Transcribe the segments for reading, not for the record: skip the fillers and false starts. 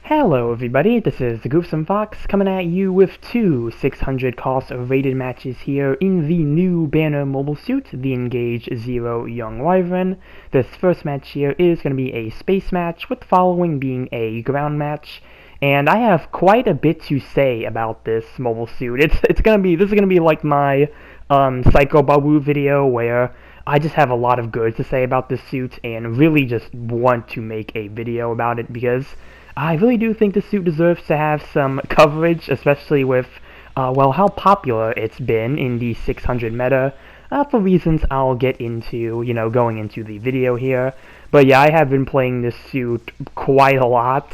Hello everybody, this is the Goofsome Fox coming at you with two 600 cost rated matches here in the new banner mobile suit, the Engage Zero Yonghwavin. This first match here is going to be a space match, with the following being a ground match. And I have quite a bit to say about this mobile suit. This is gonna be like my Psycho Bawoo video where I just have a lot of good to say about this suit and really just want to make a video about it because I really do think the suit deserves to have some coverage, especially with, well, how popular it's been in the 600 meta, for reasons I'll get into, going into the video here. But yeah, I have been playing this suit quite a lot,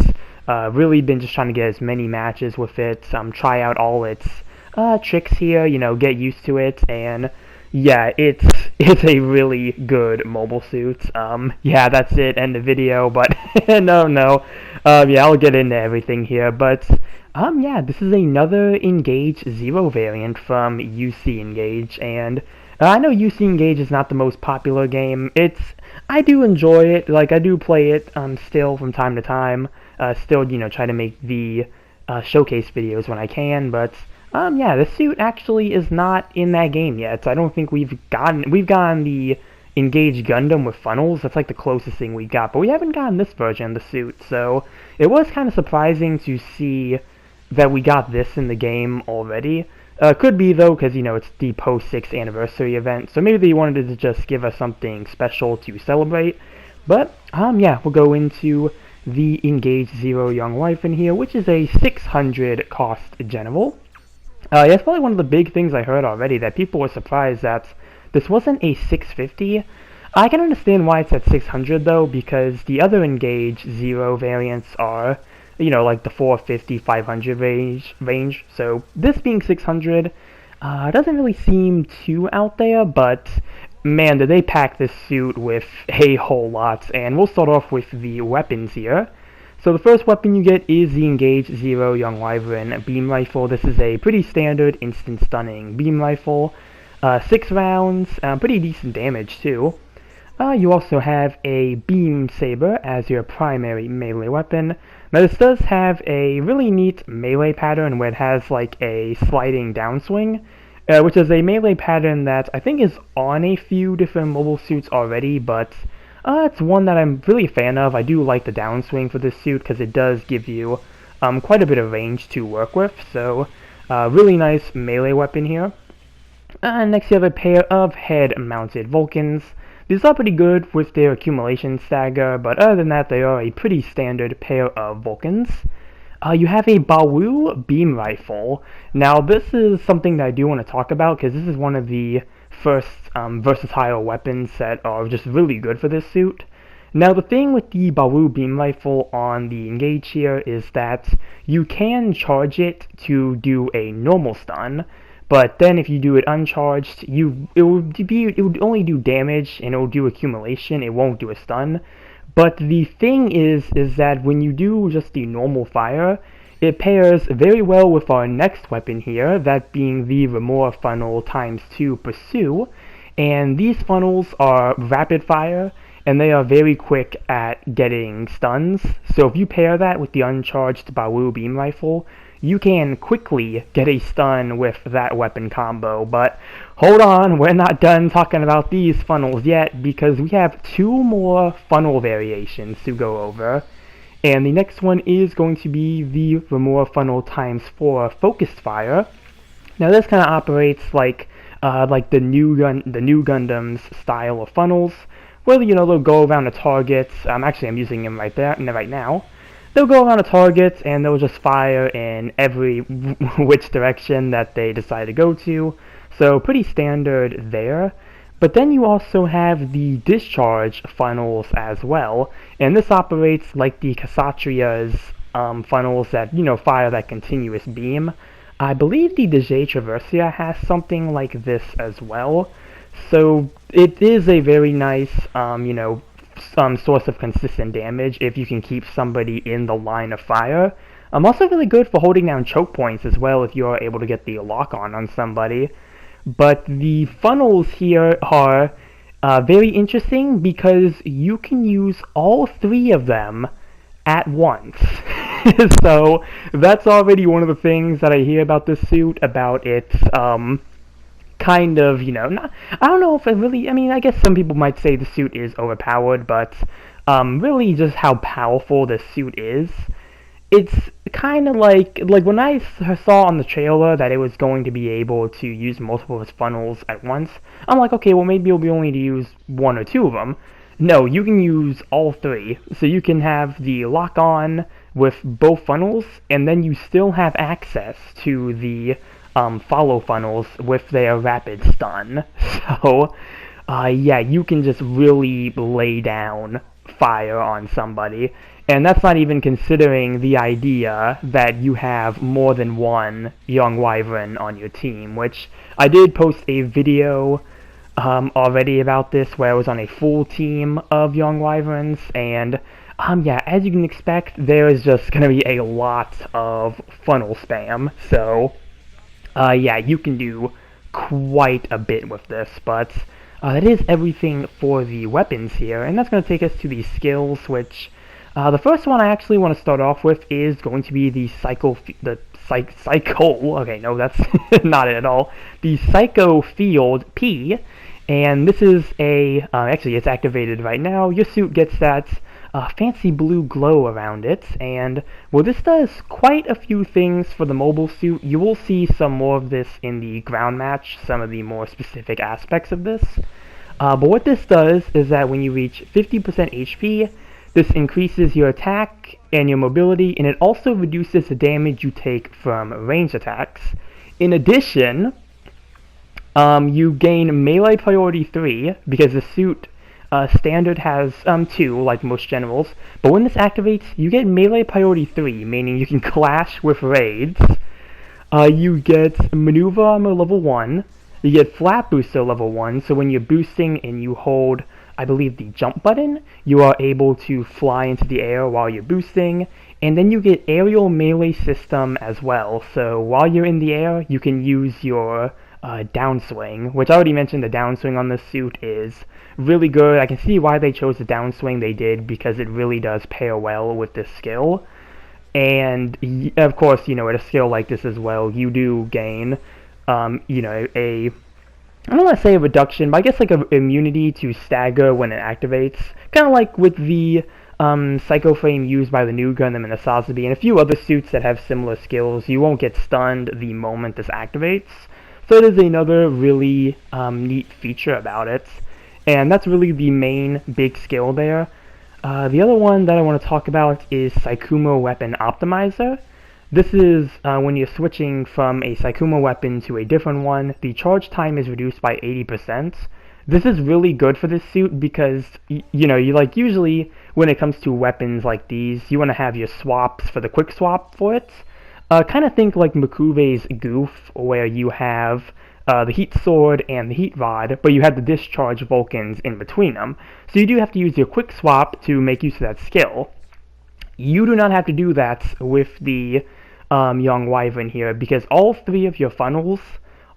really been just trying to get as many matches with it, try out all its tricks here, get used to it, and yeah, it's a really good mobile suit. Yeah, that's it, end the video, but no. Yeah, I'll get into everything here, but yeah, this is another Engage Zero variant from UC Engage, and I know UC Engage is not the most popular game. I do enjoy it, I do play it still from time to time, still, try to make the showcase videos when I can, but yeah, the suit actually is not in that game yet. I don't think we've gotten the Engage Gundam with funnels. That's like the closest thing we got, but we haven't gotten this version of the suit, so it was kind of surprising to see that we got this in the game already. Could be though, because it's the post 6th anniversary event, so maybe they wanted to just give us something special to celebrate. But yeah, we'll go into the Engage Zero Yonghwavin here, which is a 600 cost general. Yeah, it's probably one of the big things I heard already, that people were surprised that this wasn't a 650. I can understand why it's at 600 though, because the other Engage Zero variants are, like the 450, 500 range. So this being 600 doesn't really seem too out there, but man, did they pack this suit with a whole lot. And we'll start off with the weapons here. So the first weapon you get is the Engage Zero Yonghwavin beam rifle. This is a pretty standard instant stunning beam rifle. 6 rounds, pretty decent damage too. You also have a beam saber as your primary melee weapon. Now this does have a really neat melee pattern where it has like a sliding downswing, which is a melee pattern that I think is on a few different mobile suits already, but it's one that I'm really a fan of. I do like the downswing for this suit because it does give you quite a bit of range to work with, so really nice melee weapon here. Next you have a pair of head-mounted Vulcans. These are pretty good with their accumulation stagger, but other than that they are a pretty standard pair of Vulcans. You have a Bawoo beam rifle. Now this is something that I do want to talk about because this is one of the first versatile weapons that are just really good for this suit. Now the thing with the Bawoo beam rifle on the Engage here is that you can charge it to do a normal stun, but then if you do it uncharged, it would only do damage and it will do accumulation, it won't do a stun. But the thing is that when you do just the normal fire, it pairs very well with our next weapon here, that being the Remore funnel ×2 Pursue. And these funnels are rapid fire, and they are very quick at getting stuns. So if you pair that with the uncharged Bawoo beam rifle, you can quickly get a stun with that weapon combo. But hold on, we're not done talking about these funnels yet, because we have 2 more funnel variations to go over. And the next one is going to be the Remore funnel ×4 focused fire. Now this kind of operates like the new Gundam's style of funnels, where they'll go around a target. Actually, I'm using them right now. They'll go around a target and they'll just fire in every which direction that they decide to go to. So pretty standard there. But then you also have the discharge funnels as well, and this operates like the Kshatriya's funnels that fire that continuous beam. I believe the DJ Traversia has something like this as well. So it is a very nice source of consistent damage if you can keep somebody in the line of fire. Also really good for holding down choke points as well if you're able to get the lock on somebody. But the funnels here are very interesting because you can use all 3 of them at once. So that's already one of the things that I hear about this suit, about its kind of, not, I don't know if it really, I mean, I guess some people might say the suit is overpowered, but really just how powerful the suit is. It's kind of like when I saw on the trailer that it was going to be able to use multiple of its funnels at once, I'm like, okay, well maybe it'll be only to use one or two of them. No, you can use all three. So you can have the lock-on with both funnels, and then you still have access to the follow funnels with their rapid stun. So, yeah, you can just really lay down fire on somebody. And that's not even considering the idea that you have more than one Yonghwavin on your team, which I did post a video already about this, where I was on a full team of Yonghwavins, and yeah, as you can expect, there is just going to be a lot of funnel spam, so yeah, you can do quite a bit with this, but that is everything for the weapons here, and that's going to take us to the skills, which the first one I actually want to start off with is going to be the Psycho, okay, no, that's not it at all, the Psycho Field P, and this is a, actually it's activated right now. Your suit gets that fancy blue glow around it, and well, this does quite a few things for the mobile suit. You will see some more of this in the ground match, some of the more specific aspects of this. But what this does is that when you reach 50% HP, this increases your attack and your mobility, and it also reduces the damage you take from ranged attacks. In addition, you gain melee priority 3, because the suit standard has 2, like most generals, but when this activates, you get melee priority 3, meaning you can clash with raids. You get maneuver armor level 1, you get flat booster level 1, so when you're boosting and you hold, I believe, the jump button, you are able to fly into the air while you're boosting, and then you get aerial melee system as well, so while you're in the air, you can use your downswing, which I already mentioned. The downswing on this suit is really good. I can see why they chose the downswing they did, because it really does pair well with this skill. And of course, at a skill like this as well, you do gain, a, I don't want to say a reduction, but I guess like an immunity to stagger when it activates, kind of like with the Psycho Frame used by the new Gundam and the Sazabi, and a few other suits that have similar skills. You won't get stunned the moment this activates. So it is another really neat feature about it, and that's really the main big skill there. The other one that I want to talk about is Psycho Weapon Optimizer. This is when you're switching from a Psycho weapon to a different one, the charge time is reduced by 80%. This is really good for this suit because, usually when it comes to weapons like these, you want to have your swaps for the quick swap for it. Kind of think like Makuve's Goof, where you have the Heat Sword and the Heat Rod, but you have the Discharge Vulcans in between them. So you do have to use your quick swap to make use of that skill. You do not have to do that with the Yonghwavin here, because all three of your funnels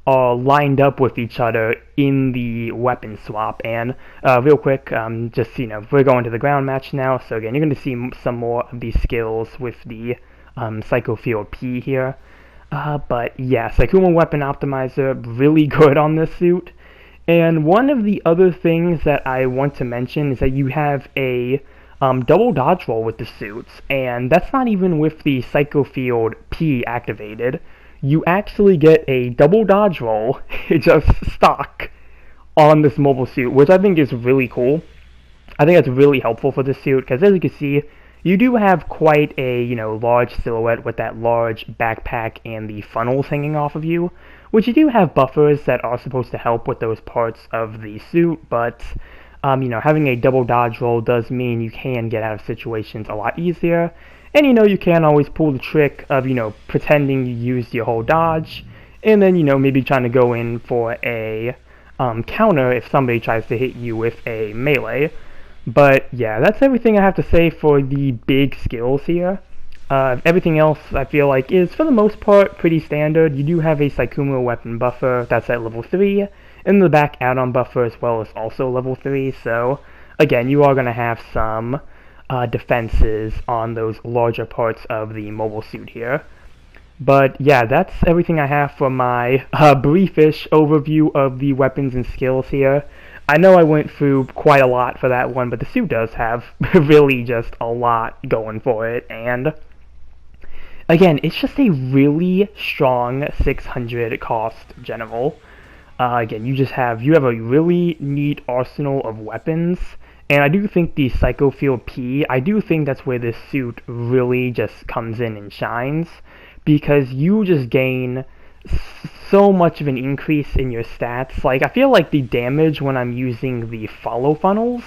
are lined up with each other in the weapon swap. And real quick, we're going to the ground match now, so again, you're going to see some more of these skills with the Psycho Field P here. But yeah, Psycho Weapon Optimizer, really good on this suit. And one of the other things that I want to mention is that you have a double dodge roll with the suits, and that's not even with the Psycho Field P activated. You actually get a double dodge roll, just stock, on this mobile suit, which I think is really cool. I think that's really helpful for this suit, because as you can see, you do have quite a, large silhouette with that large backpack and the funnels hanging off of you, which you do have buffers that are supposed to help with those parts of the suit, but, having a double dodge roll does mean you can get out of situations a lot easier, and, you can always pull the trick of, pretending you used your whole dodge, and then, maybe trying to go in for a counter if somebody tries to hit you with a melee. But yeah, that's everything I have to say for the big skills here. Everything else I feel like is, for the most part, pretty standard. You do have a Psycho weapon buffer that's at level 3, and the back add-on buffer as well is also level 3, so again, you are going to have some defenses on those larger parts of the mobile suit here. But yeah, that's everything I have for my briefish overview of the weapons and skills here. I know I went through quite a lot for that one, but the suit does have really just a lot going for it, and again, it's just a really strong 600 cost general. Again, you have a really neat arsenal of weapons, and I do think the Psycho Field P, I do think that's where this suit really just comes in and shines, because you just gain so much of an increase in your stats. Like, I feel like the damage when I'm using the follow funnels,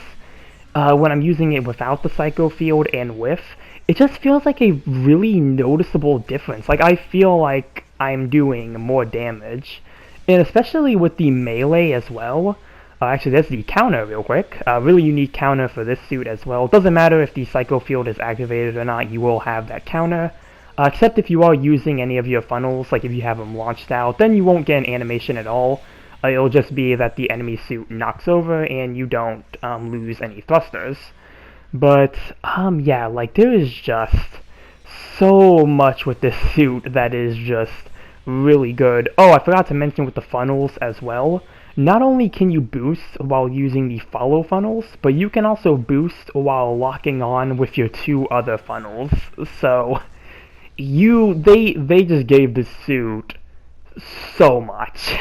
when I'm using it without the Psycho Field and with, it just feels like a really noticeable difference. Like, I feel like I'm doing more damage, and especially with the melee as well. Actually, there's the counter real quick. Really unique counter for this suit as well. It doesn't matter if the Psycho Field is activated or not, you will have that counter. Except if you are using any of your funnels, like if you have them launched out, then you won't get an animation at all. It'll just be that the enemy suit knocks over and you don't lose any thrusters. But, yeah, like, there is just so much with this suit that is just really good. Oh, I forgot to mention with the funnels as well. Not only can you boost while using the follow funnels, but you can also boost while locking on with your two other funnels. So, they just gave the suit so much.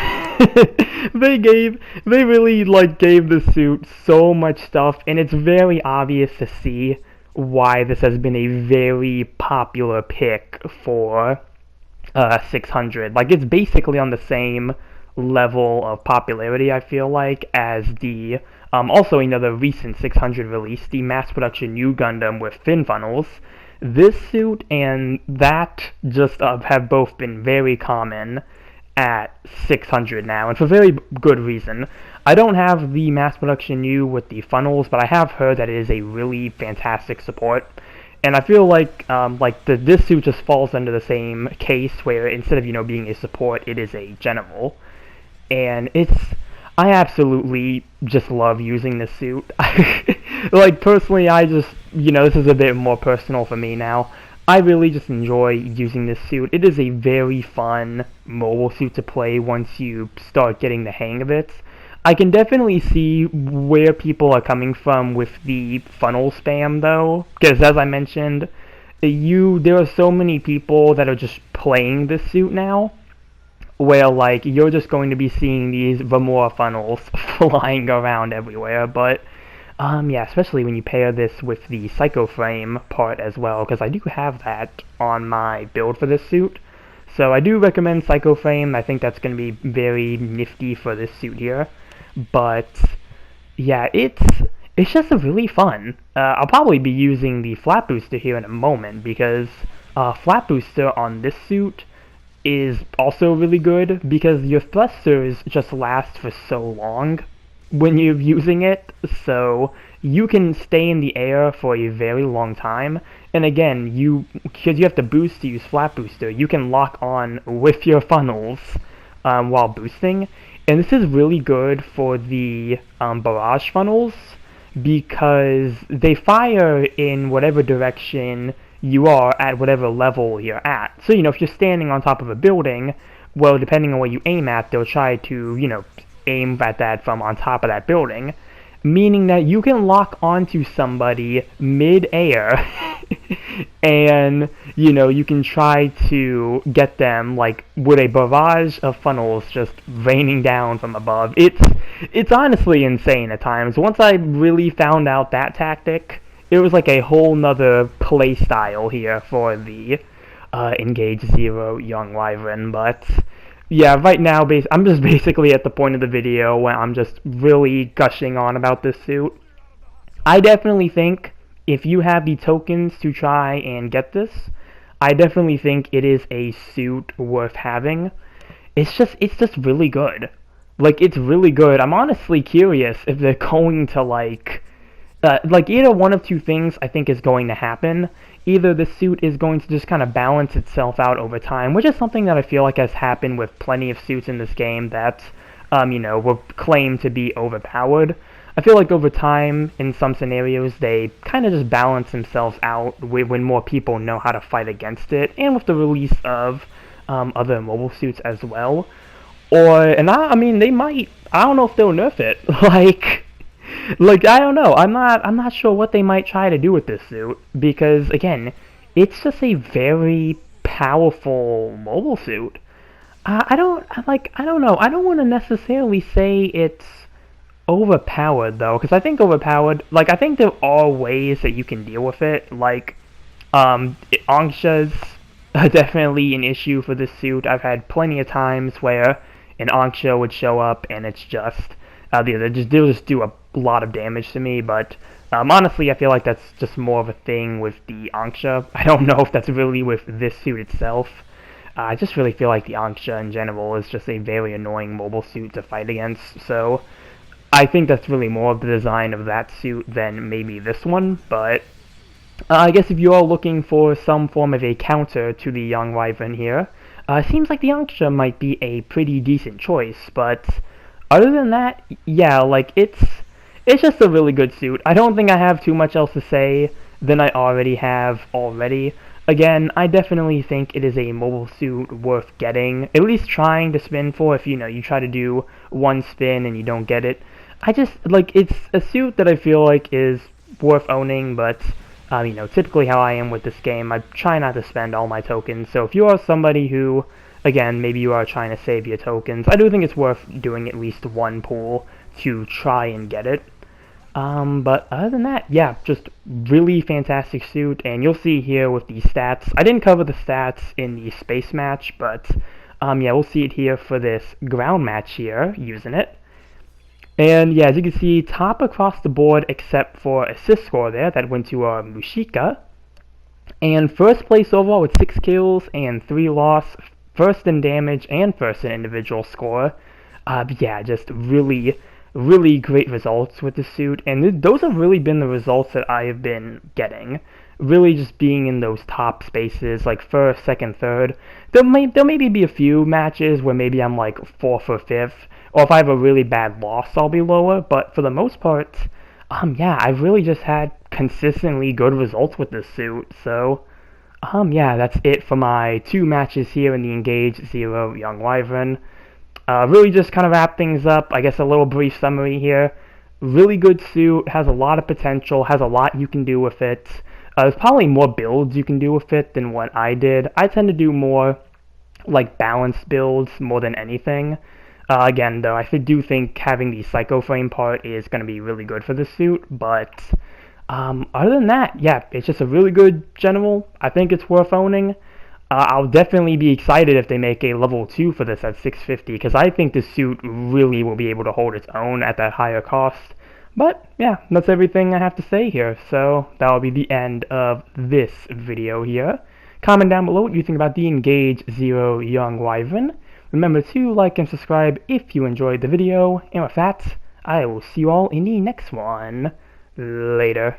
they really like gave the suit so much stuff, and it's very obvious to see why this has been a very popular pick for 600. Like, it's basically on the same level of popularity, I feel like, as the also another recent 600 release, the mass production new Gundam with fin funnels. This suit and that just have both been very common at 600 now, and for very good reason. I don't have the mass production new with the funnels, but I have heard that it is a really fantastic support. And I feel like this suit just falls under the same case where instead of being a support, it is a general. And I absolutely just love using this suit. Like, personally, I just, this is a bit more personal for me now. I really just enjoy using this suit. It is a very fun mobile suit to play once you start getting the hang of it. I can definitely see where people are coming from with the funnel spam, though, because as I mentioned, there are so many people that are just playing this suit now, where, like, you're just going to be seeing these Vamora funnels flying around everywhere, but, yeah, especially when you pair this with the Psycho Frame part as well, because I do have that on my build for this suit. So I do recommend Psycho Frame. I think that's going to be very nifty for this suit here. But, yeah, it's just a really fun. I'll probably be using the Flat Booster here in a moment, because Flat Booster on this suit is also really good, because your thrusters just last for so long when you're using it, so you can stay in the air for a very long time. And again, because you have to boost to use Flat Booster, you can lock on with your funnels while boosting. And this is really good for the barrage funnels, because they fire in whatever direction you are at whatever level you're at. So, if you're standing on top of a building, well, depending on where you aim at, they'll try to, aim at that from on top of that building, meaning that you can lock onto somebody mid-air and, you can try to get them, like, with a barrage of funnels just raining down from above. It's honestly insane at times. Once I really found out that tactic, it was like a whole nother play style here for the Engage Zero Yonghwavin, but yeah, right now, I'm just basically at the point of the video where I'm just really gushing on about this suit. I definitely think if you have the tokens to try and get this, I definitely think it is a suit worth having. It's just really good. Like, it's really good. I'm honestly curious if they're going to, like, either one of two things I think is going to happen. Either the suit is going to just kind of balance itself out over time, which is something that I feel like has happened with plenty of suits in this game that, were claimed to be overpowered. I feel like over time, in some scenarios, they kind of just balance themselves out when more people know how to fight against it, and with the release of other mobile suits as well. And I mean, they might. I don't know if they'll nerf it. like I don't know. I'm not sure what they might try to do with this suit because again, it's just a very powerful mobile suit. I don't know. I don't want to necessarily say it's overpowered though, because I think overpowered. Like I think there are ways that you can deal with it. Angsha's definitely an issue for this suit. I've had plenty of times where an Angsha would show up and it's just they'll just do a lot of damage to me. But honestly, I feel like that's just more of a thing with the Angsha. I don't know if that's really with this suit itself. I just really feel like the Angsha in general is just a very annoying mobile suit to fight against. So I think that's really more of the design of that suit than maybe this one. But I guess if you are looking for some form of a counter to the Yonghwavin here, it seems like the Angsha might be a pretty decent choice, but other than that, yeah, like, it's just a really good suit. I don't think I have too much else to say than I already have already. Again, I definitely think it is a mobile suit worth getting, at least trying to spin for if, you try to do one spin and you don't get it. It's a suit that I feel like is worth owning, but typically how I am with this game, I try not to spend all my tokens. So if you are somebody who, again, maybe you are trying to save your tokens, I do think it's worth doing at least one pull to try and get it. But other than that, yeah, just really fantastic suit, and you'll see here with the stats. I didn't cover the stats in the space match, but yeah, we'll see it here for this ground match here, using it. And yeah, as you can see, top across the board except for assist score there, that went to Mushika. And first place overall with 6 kills and 3 loss, first in damage and first in individual score. Yeah, just really great results with the suit, and those have really been the results that I have been getting. Really just being in those top spaces, like first, second, third. There'll maybe be a few matches where maybe I'm like 4th or 5th, or if I have a really bad loss, I'll be lower, but for the most part, yeah, I've really just had consistently good results with this suit, so, yeah, that's it for my 2 matches here in the Engage Zero Yonghwavin. Really just kind of wrap things up, I guess a little brief summary here. Really good suit, has a lot of potential, has a lot you can do with it. There's probably more builds you can do with it than what I did. I tend to do more, like, balanced builds more than anything. Again, though, I do think having the Psycho frame part is going to be really good for this suit, but other than that, yeah, it's just a really good general. I think it's worth owning. I'll definitely be excited if they make a level 2 for this at 650, because I think this suit really will be able to hold its own at that higher cost. But, yeah, that's everything I have to say here, so that'll be the end of this video here. Comment down below what you think about the Engage Zero Yonghwavin. Remember to like and subscribe if you enjoyed the video, and with that, I will see you all in the next one. Later.